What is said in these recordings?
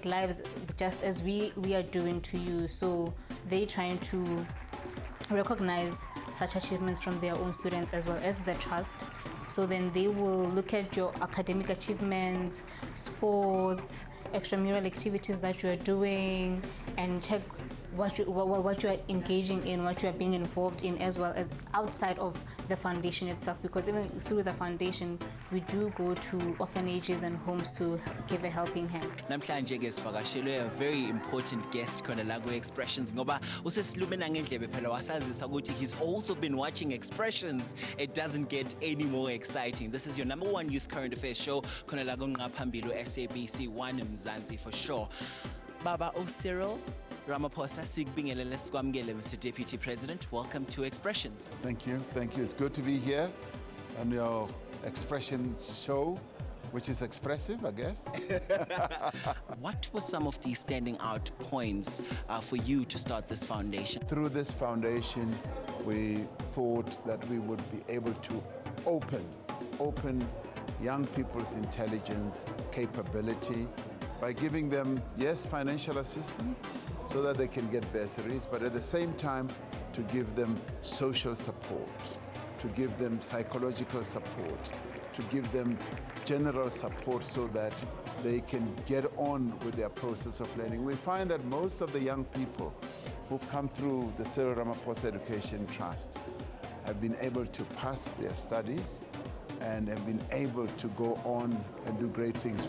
impact lives just as we are doing to you. So they're trying to recognize such achievements from their own students as well as the trust. So then they will look at your academic achievements, sports, extramural activities that you are doing, and check what you are engaging in, what you are being involved in, as well as outside of the foundation itself. Because even through the foundation, we do go to orphanages and homes to give a helping hand. Namhlanje ke sivakashelwe a very important guest khona la ku-Expressions ngoba usesilumena ngendlebe phela wasazisa ukuthi he's also been watching Expressions. It doesn't get any more exciting. This is your #1 youth current affairs show khona la kunqa phambili SABC 1 in Mzansi for sure. Baba Cyril Ramaphosa, sikubingelele sikwamukele, Mr. Deputy President. Welcome to Expressions. Thank you. Thank you. It's good to be here on your Expressions show, which is expressive, I guess. What were some of the standing out points for you to start this foundation? Through this foundation, we thought that we would be able to open young people's intelligence, capability, by giving them, yes, financial assistance, so that they can get bursaries, but at the same time to give them social support, to give them psychological support, to give them general support so that they can get on with their process of learning. We find that most of the young people who've come through the Cyril Ramaphosa Education Trust have been able to pass their studies and have been able to go on and do great things.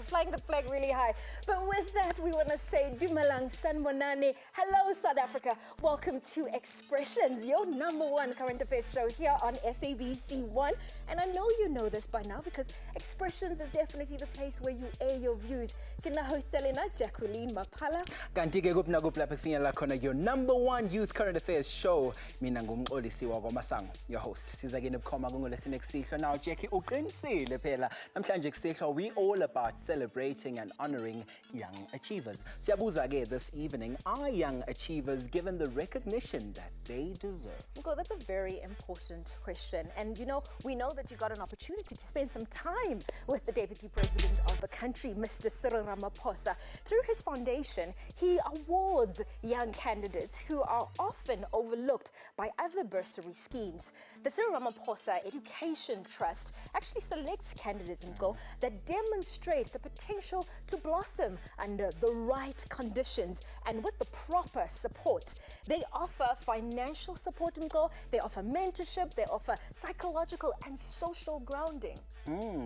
Flying the flag really high. But with that, we want to say Dumelang Sanbonani. Hello, South Africa. Welcome to Expressions, your #1 current affairs show here on SABC 1. And I know you know this by now because Expressions is definitely the place where you air your views. Kina host Elena Jacqueline Mapala. Kanti-ke kuphi nakuphi lapho kufinyelela khona your #1 youth current affairs show. Mina ngumxolisiwa kwaMasango, your host. Siza ke nebukhoma kungolesine kusihlwa. Now Jackie uqinisile phela. Namhlanje kusihlwa we all about celebrating and honoring young achievers. Siyabuza ke this evening, are young achievers given the recognition that they deserve? Well, that's a very important question. And you know, we know that you got an opportunity to spend some time with the Deputy President of the country, Mr. Cyril Ramaphosa. Through his foundation, he awards young candidates who are often overlooked by other bursary schemes. The Cyril Ramaphosa Education Trust actually selects candidates that demonstrate the potential to blossom under the right conditions and with the proper support. They offer financial support, they offer mentorship, they offer psychological and social grounding.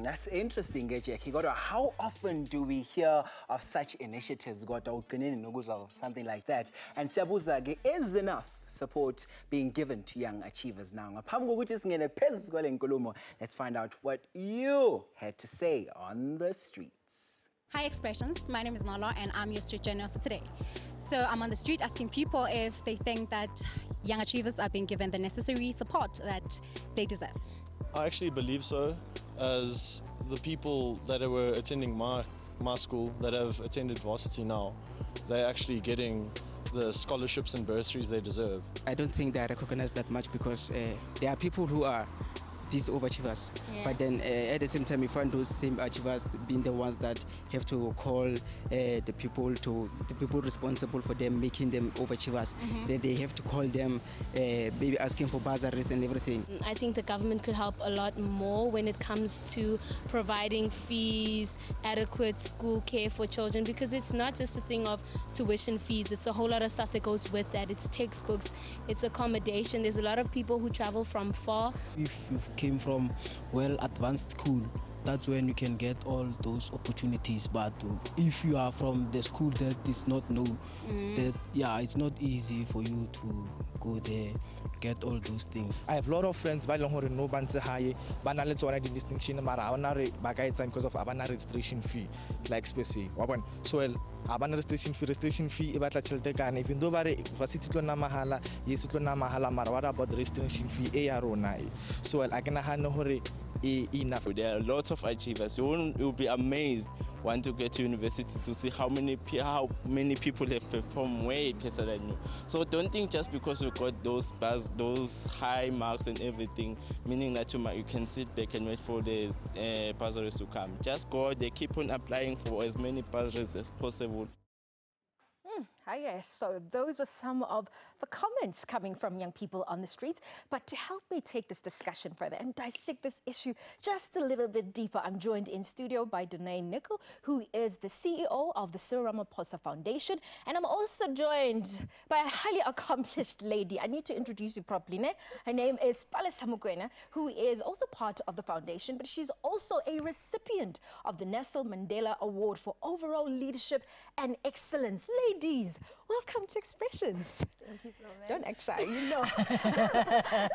That's interesting, Jackie. How often do we hear of such initiatives, something like that? And siyabuza, is enough support being given to young achievers now? Let's find out what you had to say on the streets. Hi Expressions, my name is Nala and I'm your street journal for today. So I'm on the street asking people if they think that young achievers are being given the necessary support that they deserve. I actually believe so, as the people that were attending my school that have attended varsity now, they're actually getting the scholarships and bursaries they deserve. I don't think they are recognized that much because there are people who are these overachievers, but then at the same time you find those same achievers being the ones that have to call the people responsible for them, making them overachievers. Then they have to call them, maybe asking for bursaries and everything. I think the government could help a lot more when it comes to providing fees, adequate school care for children, because it's not just a thing of tuition fees, it's a whole lot of stuff that goes with that. It's textbooks, it's accommodation. There's a lot of people who travel from far. If you came from well-advanced school, that's when you can get all those opportunities. But if you are from the school that is not known, that it's not easy for you to go there, get all those things. I have a lot of friends ba leng hore no ba ntse hae ba na le tsona di distinction mara ha bana re ba ka etsa because of abana registration fee like SABC wa bona. So abana registration fee e batla tšhelete kana, even though ba re varsity tlo na mahala, yes tlo na mahala, mara what about the registration fee e ya rona e? So I can nagana hore enough. There are lots of achievers. You'll be amazed when to get to university to see how many people have performed way better than you. So don't think just because you got those high marks and everything, meaning that you can sit back and wait for the bursaries to come. Just go out there, keep on applying for as many bursaries as possible. Yes, so those were some of the comments coming from young people on the streets. But to help me take this discussion further and dissect this issue just a little bit deeper, I'm joined in studio by Danae Nicol, who is the CEO of the Cyril Ramaphosa Foundation. And I'm also joined by a highly accomplished lady. I need to introduce you properly. Ne? Her name is Palesa Mokoena, who is also part of the foundation, but she's also a recipient of the Nelson Mandela Award for Overall Leadership and Excellence. Ladies, welcome to Expressions. Thank you so much. Don't act shy, you know.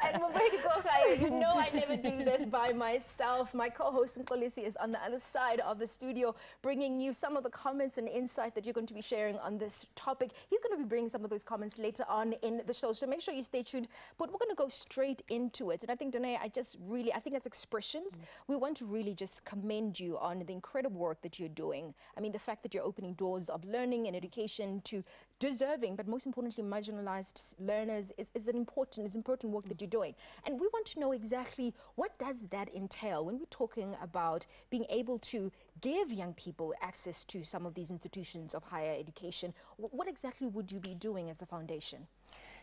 And you know I never do this by myself. My co-host Mkolisi is on the other side of the studio, bringing you some of the comments and insight that you're going to be sharing on this topic. He's going to be bringing some of those comments later on in the show, so make sure you stay tuned. But we're going to go straight into it. And I think, Danae, I think as Expressions, we want to really just commend you on the incredible work that you're doing. I mean, the fact that you're opening doors of learning and education to deserving, but most importantly, marginalized learners is important work that you're doing. And we want to know exactly what does that entail when we're talking about being able to give young people access to some of these institutions of higher education. What exactly would you be doing as the foundation?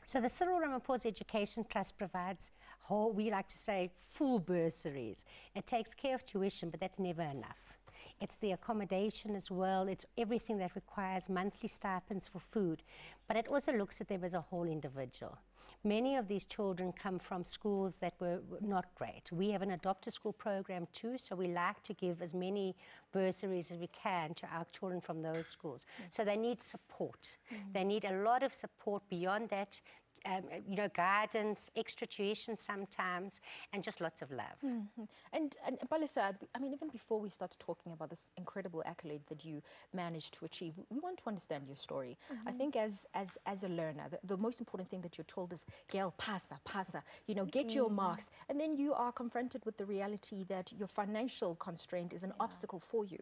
So the Cyril Ramaphosa Education Trust provides we like to say, full bursaries. It takes care of tuition, but that's never enough. It's the accommodation as well. It's everything that requires monthly stipends for food. But it also looks at them as a whole individual. Many of these children come from schools that were not great. We have an adopt-a school program too, so we like to give as many bursaries as we can to our children from those schools. So they need support. They need a lot of support beyond that. Guidance, extra tuition sometimes, and just lots of love. And Palesa, I mean, even before we start talking about this incredible accolade that you managed to achieve, we want to understand your story. I think as a learner, the most important thing that you're told is, Gail, pasa, get your marks. And then you are confronted with the reality that your financial constraint is an obstacle for you.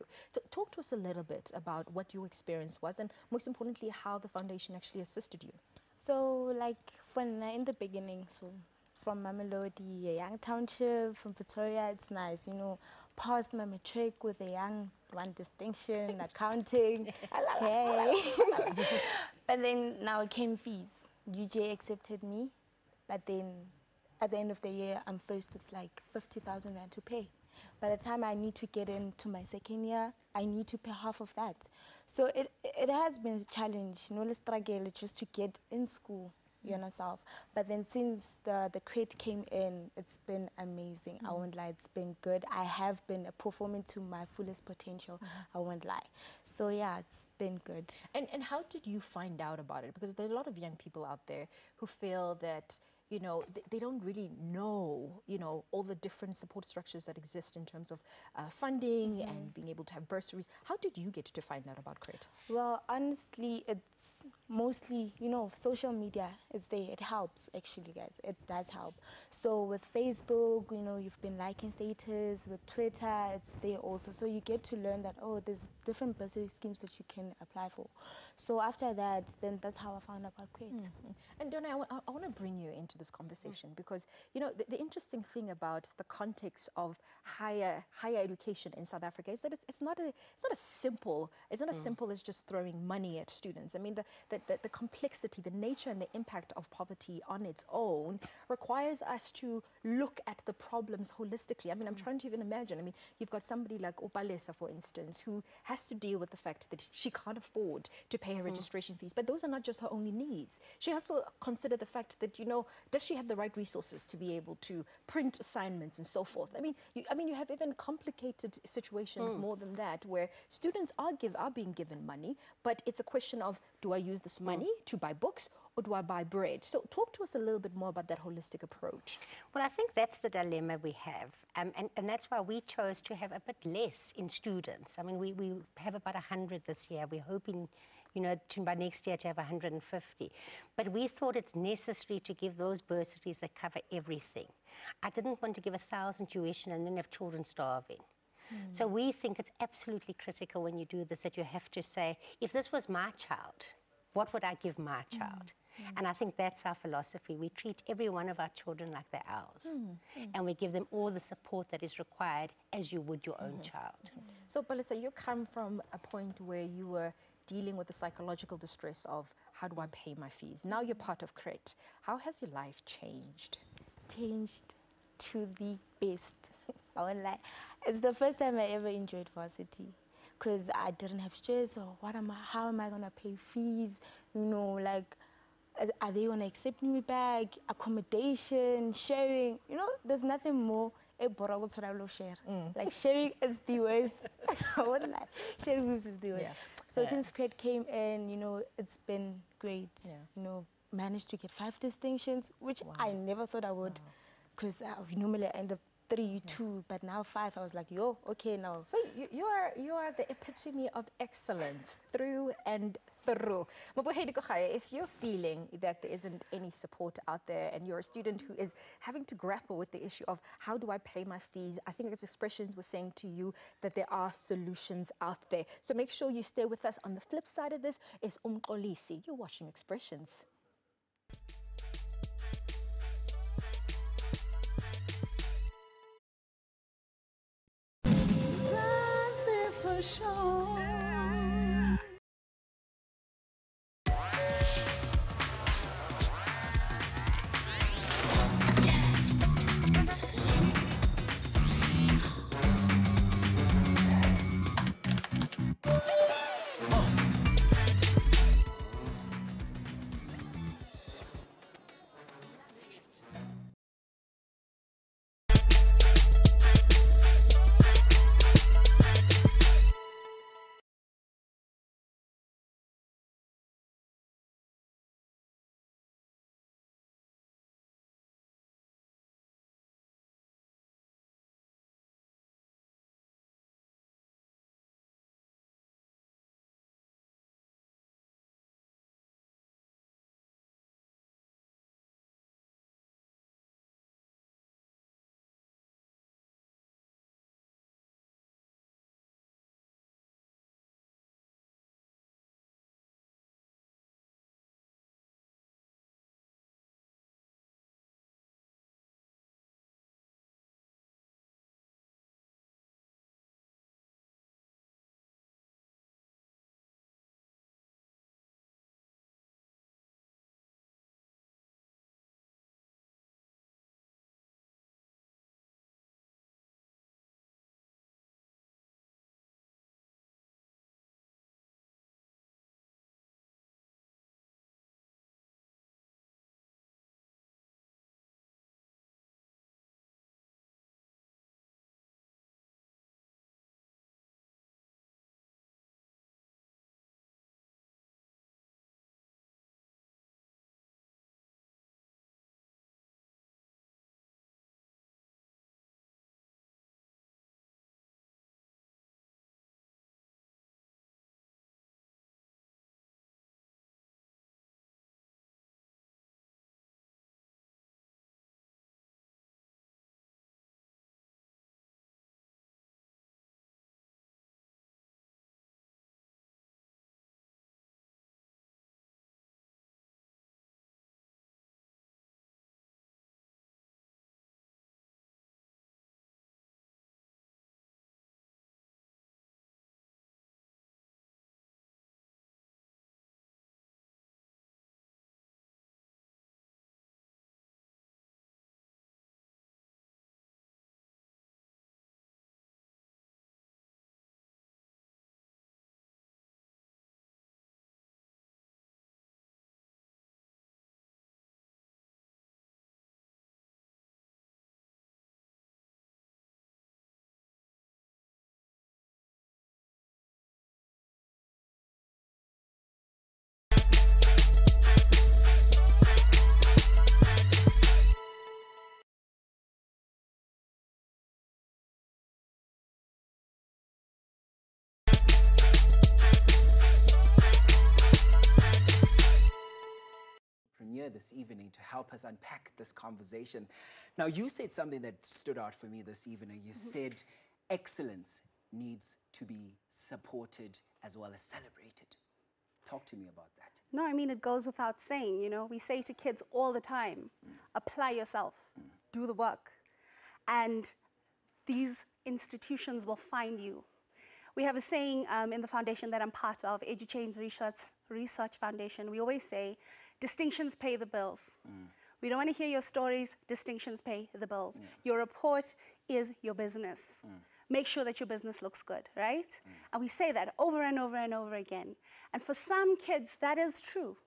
Talk to us a little bit about what your experience was, and most importantly, how the foundation actually assisted you. So, like, in the beginning, so from Mamelodi, a young township, from Pretoria, it's nice, passed my matric with a young one distinction, accounting, hey. But then now it came fees. UJ accepted me, but then at the end of the year, I'm faced with like 50,000 rand to pay. By the time I need to get into my second year, I need to pay half of that. So it has been a challenge, the struggle just to get in school, yourself. But then since the crate came in, it's been amazing. I won't lie, it's been good. I have been performing to my fullest potential, I won't lie. So yeah, it's been good. And how did you find out about it? Because there are a lot of young people out there who feel that they don't really know, all the different support structures that exist in terms of funding and being able to have bursaries. How did you get to find out about CREATE? Well, honestly, it's mostly, social media is there. It helps, actually, guys. It does help. So with Facebook, you've been liking status. With Twitter, it's there also. So you get to learn that, there's different bursary schemes that you can apply for. So after that, then that's how I found out about CREATE. And Donna, I want to bring you into this conversation because, the interesting thing about the context of higher education in South Africa is that it's not as simple as just throwing money at students. I mean, that the complexity, the nature and the impact of poverty on its own requires us to look at the problems holistically. I mean, I'm trying to even imagine. I mean, you've got somebody like Opalesa, for instance, who has to deal with the fact that she can't afford to pay her registration fees. But those are not just her only needs. She has to consider the fact that, you know, does she have the right resources to be able to print assignments and so forth? I mean, you have even complicated situations more than that, where students are being given money, but it's a question of, do I use this money to buy books or do I buy bread? So talk to us a little bit more about that holistic approach. Well, I think that's the dilemma we have. And that's why we chose to have a bit less in students. I mean, we have about 100 this year. We're hoping, you know, by next year to have 150. But we thought it's necessary to give those bursaries that cover everything. I didn't want to give 1,000 tuition and then have children starving. So we think it's absolutely critical when you do this that you have to say, if this was my child, what would I give my child? And I think that's our philosophy. We treat every one of our children like they're ours. And we give them all the support that is required as you would your own child. So, Palisa, you come from a point where you were dealing with the psychological distress of, how do I pay my fees? Now you're part of CRET. How has your life changed? Changed to the best. I won't lie. It's the first time I ever enjoyed varsity, because I didn't have stress or how am I gonna pay fees? You know, like, are they gonna accept me back? Accommodation, sharing. You know, there's nothing more. Like, sharing is the worst. I won't lie. Sharing groups is the worst. So since CRET came in, you know, it's been great. You know, managed to get 5 distinctions, which I never thought I would, because we normally end up 3, 2, but now 5. I was like, yo, okay now. So you are the epitome of excellence through and through. If you're feeling that there isn't any support out there and you're a student who is having to grapple with the issue of, how do I pay my fees? I think as Expressions were saying to you that there are solutions out there. So make sure you stay with us. On the flip side of this is Umqolisi. You're watching Expressions. For sure. here this evening to help us unpack this conversation. Now, you said something that stood out for me this evening. You said excellence needs to be supported as well as celebrated. Talk to me about that. No, I mean, it goes without saying, you know, we say to kids all the time, apply yourself, do the work, and these institutions will find you. We have a saying in the foundation that I'm part of, EduChange Research Foundation. We always say, distinctions pay the bills. We don't want to hear your stories, distinctions pay the bills. Your report is your business. Make sure that your business looks good, right? And we say that over and over and over again. And for some kids, that is true.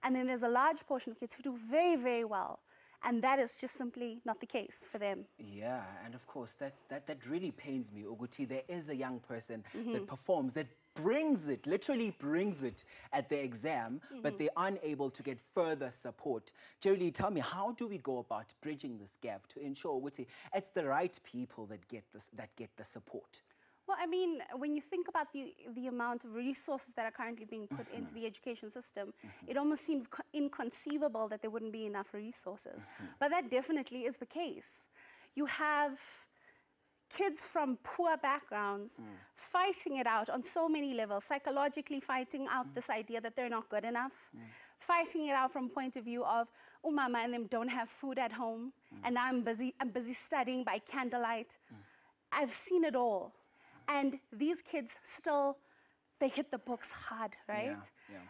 And then there's a large portion of kids who do very, very well. And that is just simply not the case for them. Yeah, and of course, that really pains me, Oguti. There is a young person that performs, that brings it, literally brings it at the exam, but they're unable to get further support. Jerry, tell me, how do we go about bridging this gap to ensure, Oguti, it's the right people that get the support? Well, I mean, when you think about the amount of resources that are currently being put into the education system, it almost seems inconceivable that there wouldn't be enough resources. But that definitely is the case. You have kids from poor backgrounds fighting it out on so many levels, psychologically fighting out this idea that they're not good enough, fighting it out from point of view of, oh, mama and them don't have food at home, and now I'm busy studying by candlelight. I've seen it all. And these kids still, they hit the books hard, right?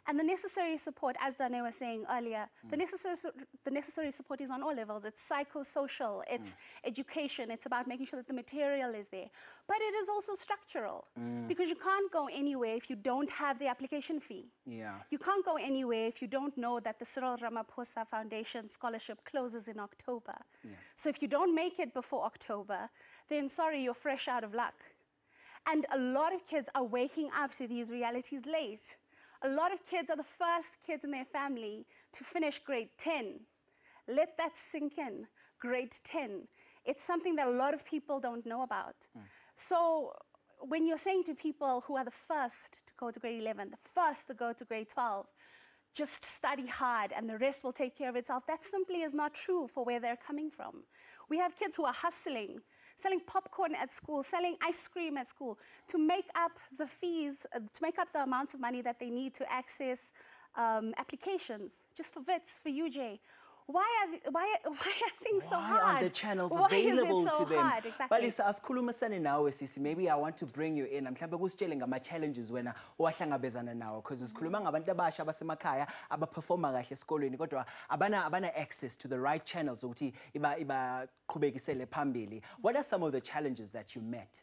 And the necessary support, as Dane was saying earlier, the necessary support is on all levels. It's psychosocial, it's education, it's about making sure that the material is there. But it is also structural, because you can't go anywhere if you don't have the application fee. You can't go anywhere if you don't know that the Cyril Ramaphosa Foundation scholarship closes in October. So if you don't make it before October, then sorry, you're fresh out of luck. And a lot of kids are waking up to these realities late. A lot of kids are the first kids in their family to finish grade 10. Let that sink in, grade 10. It's something that a lot of people don't know about. So when you're saying to people who are the first to go to grade 11, the first to go to grade 12, just study hard and the rest will take care of itself, that simply is not true for where they're coming from. We have kids who are hustling, selling popcorn at school, selling ice cream at school to make up the fees, to make up the amounts of money that they need to access applications, just for WITS, for UJ. Why are things so hard? Why are the channels Why available is it so to them? hard? Exactly. Balisa, asikhuluma sane nawe sisi, maybe I want to bring you in. Mhlawumbe kusitshele ngama challenges wena owahlangabezana nawo, because sikhuluma ngabantu abasha abasemakhaya abaperforma kahle esikolweni kodwa abana access to the right channels ukuthi ibaqhubekisele phambili. What are some of the challenges that you met?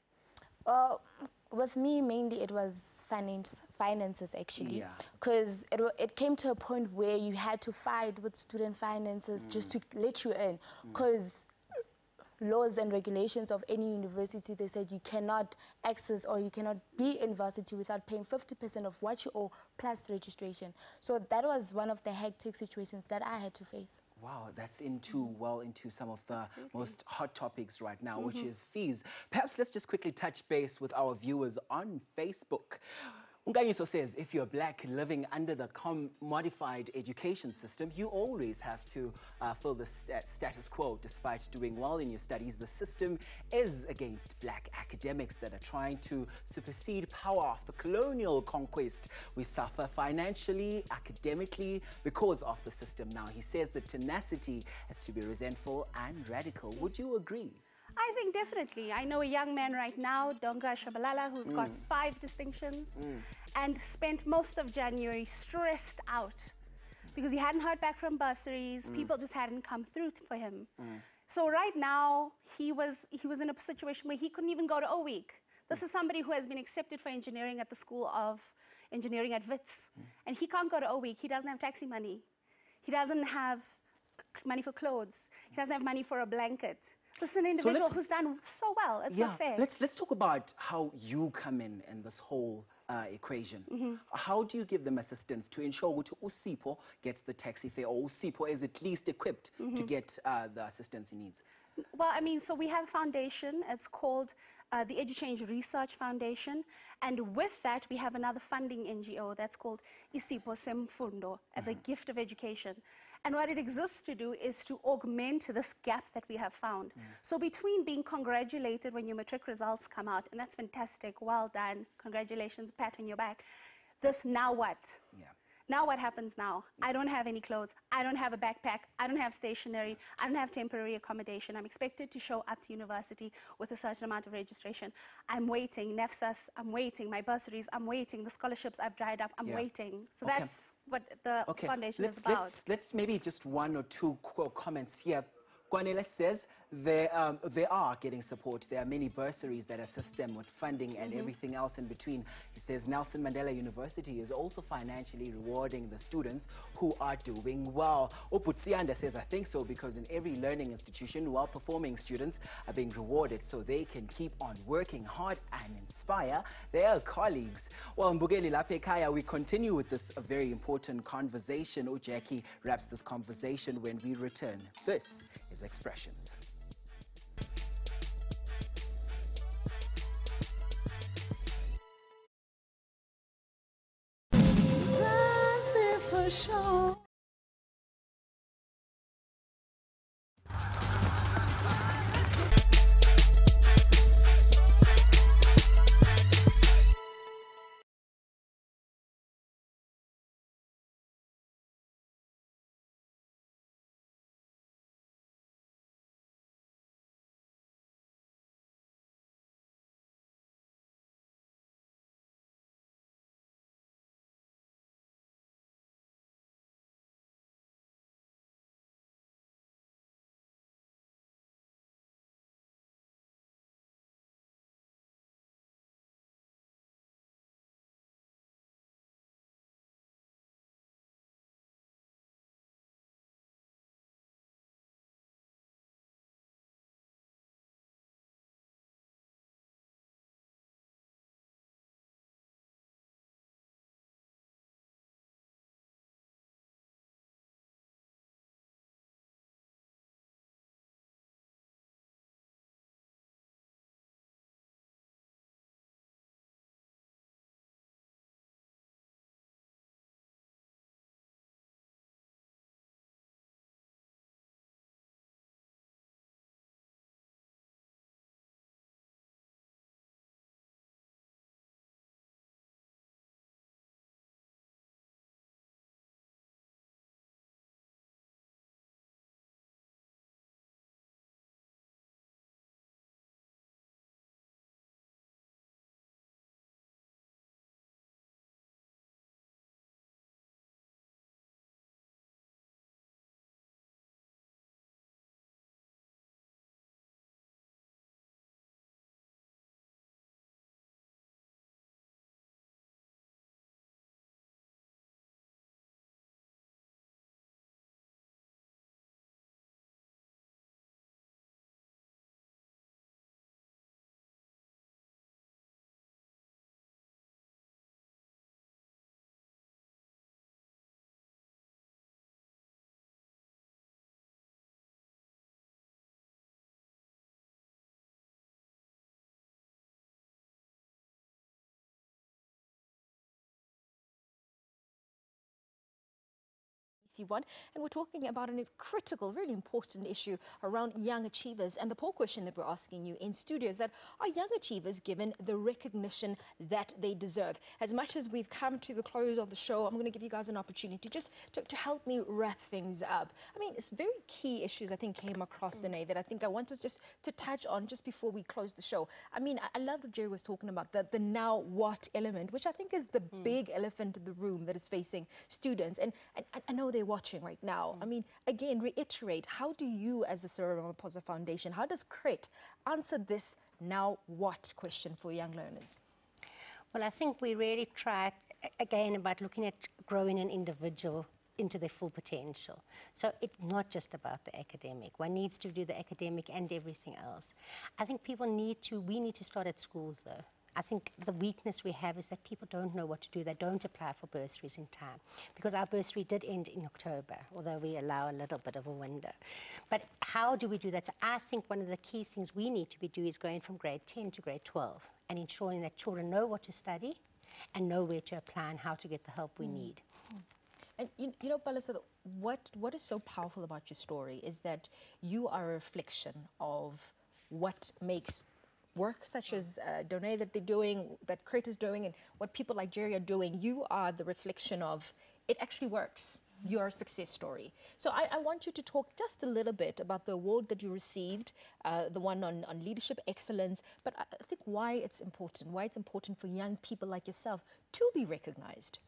With me, mainly it was finances actually, because it came to a point where you had to fight with student finances just to let you in, because laws and regulations of any university, they said you cannot access or you cannot be in varsity without paying 50% of what you owe plus registration. So that was one of the hectic situations that I had to face. Wow, that's well into some of the most hot topics right now, which is fees. Perhaps let's just quickly touch base with our viewers on Facebook. Unganyiso says, if you're black living under the commodified education system, you always have to fill the status quo. Despite doing well in your studies, the system is against black academics that are trying to supersede power of the colonial conquest. We suffer financially, academically, because of the system now. He says the tenacity has to be resentful and radical. Would you agree? I think definitely. I know a young man right now, Donga Shabalala, who's got 5 distinctions and spent most of January stressed out because he hadn't heard back from bursaries. People just hadn't come through for him. So right now, he was in a situation where he couldn't even go to O Week. This is somebody who has been accepted for engineering at the School of Engineering at WITS. And he can't go to O Week. He doesn't have taxi money. He doesn't have money for clothes. He doesn't have money for a blanket. This is an individual who's done so well. It's not fair. Let's talk about how you come in this whole equation. How do you give them assistance to ensure that Usipo gets the taxi fare, or Usipo is at least equipped to get the assistance he needs? Well, I mean, so we have a foundation. It's called the EduChange Research Foundation, and with that we have another funding NGO that's called Isipho Semfundo, the Gift of Education. And what it exists to do is to augment this gap that we have found. So between being congratulated when your matric results come out, and that's fantastic, well done, congratulations, pat on your back, this now what? Yeah. Now what happens now? I don't have any clothes, I don't have a backpack, I don't have stationery, I don't have temporary accommodation. I'm expected to show up to university with a certain amount of registration. I'm waiting, NEFSAS, I'm waiting, my bursaries, I'm waiting, the scholarships I've dried up, I'm waiting. So that's what the foundation is about. Let's maybe just one or two comments here. Kwanele says they are getting support. There are many bursaries that assist them with funding and everything else in between. He says Nelson Mandela University is also financially rewarding the students who are doing well. Oputsianda says, I think so, because in every learning institution, well-performing students are being rewarded so they can keep on working hard and inspire their colleagues. Well, Mbugeli Lapekaya, we continue with this very important conversation. Jackie wraps this conversation when we return. This is Expressions. For sure. One, and we're talking about a critical, really important issue around young achievers. And the poll question that we're asking you in studio is that, are young achievers given the recognition that they deserve? As much as we've come to the close of the show, I'm going to give you guys an opportunity just to help me wrap things up. I mean, it's very key issues I think came across today that I think I want us just to touch on just before we close the show. I mean, I love what Jerry was talking about, the now what element, which I think is the big elephant in the room that is facing students. And I know they're watching right now. I mean, again, reiterate, how do you as the Cyril Ramaphosa Foundation, how does CRET answer this now what question for young learners? Well, I think we really tried, again, about looking at growing an individual into their full potential. So it's not just about the academic. One needs to do the academic and everything else. I think we need to start at schools though. I think the weakness we have is that people don't know what to do. They don't apply for bursaries in time, because our bursary did end in October, although we allow a little bit of a window. But how do we do that? So I think one of the key things we need to be doing is going from grade 10 to grade 12 and ensuring that children know what to study and know where to apply and how to get the help we need. And you know, Palesa, what is so powerful about your story is that you are a reflection of what makes work such as Donate that they're doing, that Crit is doing, and what people like Jerry are doing. You are the reflection of it actually works. Your success story. So I want you to talk just a little bit about the award that you received, the one on leadership excellence, but I think why it's important for young people like yourself to be recognized.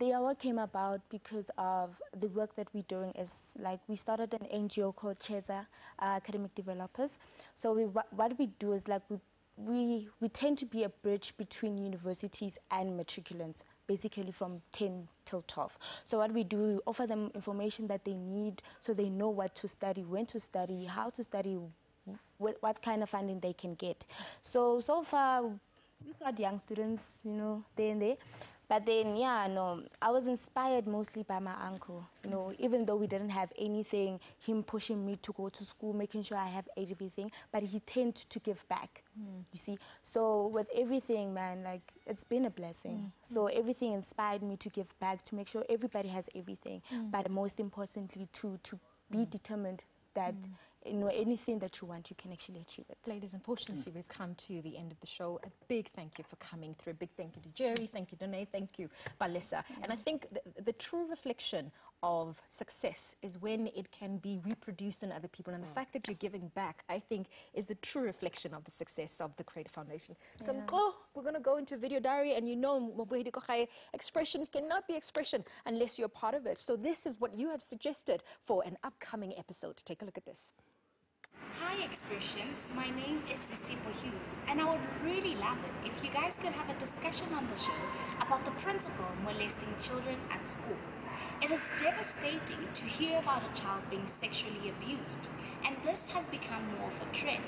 The award came about because of the work that we're doing. Is like we started an NGO called Cheza Academic Developers. So what we do is like we tend to be a bridge between universities and matriculants, basically from 10 till 12. So what we do, we offer them information that they need so they know what to study, when to study, how to study, what kind of funding they can get. So far, we've got young students, you know, there and there. But then, yeah, no, I was inspired mostly by my uncle. You know, even though we didn't have anything, him pushing me to go to school, making sure I have everything, but he tended to give back, you see. So with everything, man, like, it's been a blessing. So everything inspired me to give back, to make sure everybody has everything, but most importantly, to be determined that you know, anything that you want, you can actually achieve it. Ladies, unfortunately, we've come to the end of the show. A big thank you for coming through. A big thank you to Jerry. Thank you, Donate. Thank you, Palesa. And I think the true reflection of success is when it can be reproduced in other people. And the fact that you're giving back, I think, is the true reflection of the success of the Creative Foundation. So we're going to go into video diary, and you know, expressions cannot be expression unless you're part of it. So this is what you have suggested for an upcoming episode. Take a look at this. Hi Expressions, my name is Sisipo Hughes, and I would really love it if you guys could have a discussion on the show about the principal molesting children at school. It is devastating to hear about a child being sexually abused, and this has become more of a trend.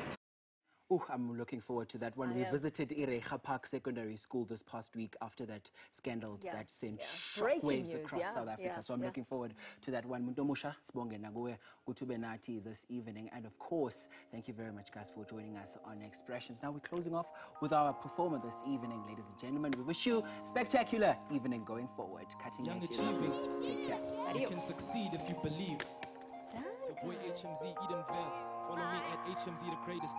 I'm looking forward to that one. We visited Irecha Park Secondary School this past week after that scandal that sent shockwaves across South Africa. So I'm looking forward to that one. Muntomusha, sibonge nakuwe kutube nathi this evening. And of course, thank you very much, guys, for joining us on Expressions. Now we're closing off with our performer this evening, ladies and gentlemen. We wish you a spectacular evening going forward. Cutting Young edge. achievers, Take care. You can succeed if you believe. It's your boy HMZ Edenville. Follow me at HMZ the greatest.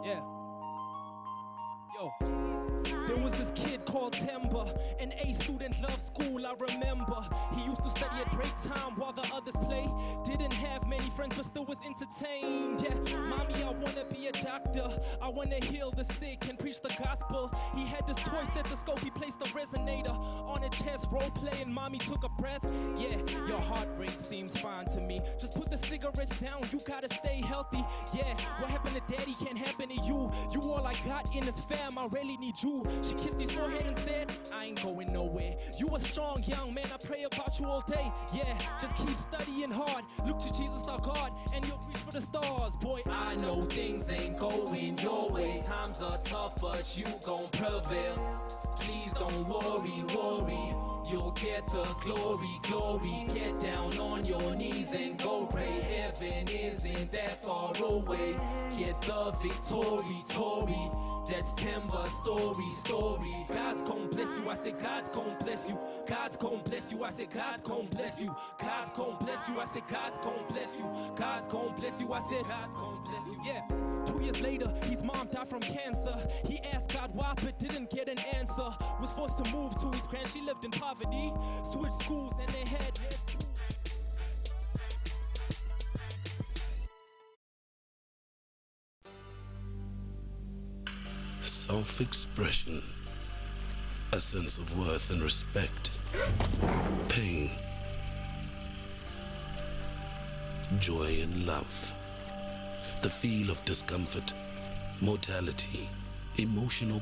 Yeah. Yo. There was this kid called Timber, an A student, loved school, I remember. He used to study at break time while the others play. Didn't have many friends, but still was entertained. Yeah, mommy, I wanna be a doctor. I wanna heal the sick and preach the gospel. He had this toy stethoscope, he placed a resonator on a chest, role play, and mommy took a breath. Yeah, your heart rate seems fine to me. Just put the cigarettes down, you gotta stay healthy. Yeah, what happened to daddy can't happen to you. You all I got in this fam, I really need you. She kissed his forehead and said, I ain't going nowhere. You a strong young man, I pray about you all day. Yeah, just keep studying hard. Look to Jesus our God, and you'll reach for the stars. Boy, I know things ain't going your way. Times are tough, but you gon' prevail. Please don't worry. You'll get the glory. Get down on your knees and go pray. Heaven isn't that far away. Get the victory. That's Timber's story. God's gon' bless you, I said God's gon' bless you. God's gon' bless you, I said God's gon' bless you. God's gon' bless you, I said God's gon' bless you. God's gon' bless you, I said God's gon' bless you. Yeah. 2 years later, his mom died from cancer. He asked God why, but didn't get an answer. Was forced to move to his grand, she lived in poverty. Switched schools and they had self-expression, a sense of worth and respect, pain, joy and love, the feel of discomfort, mortality, emotional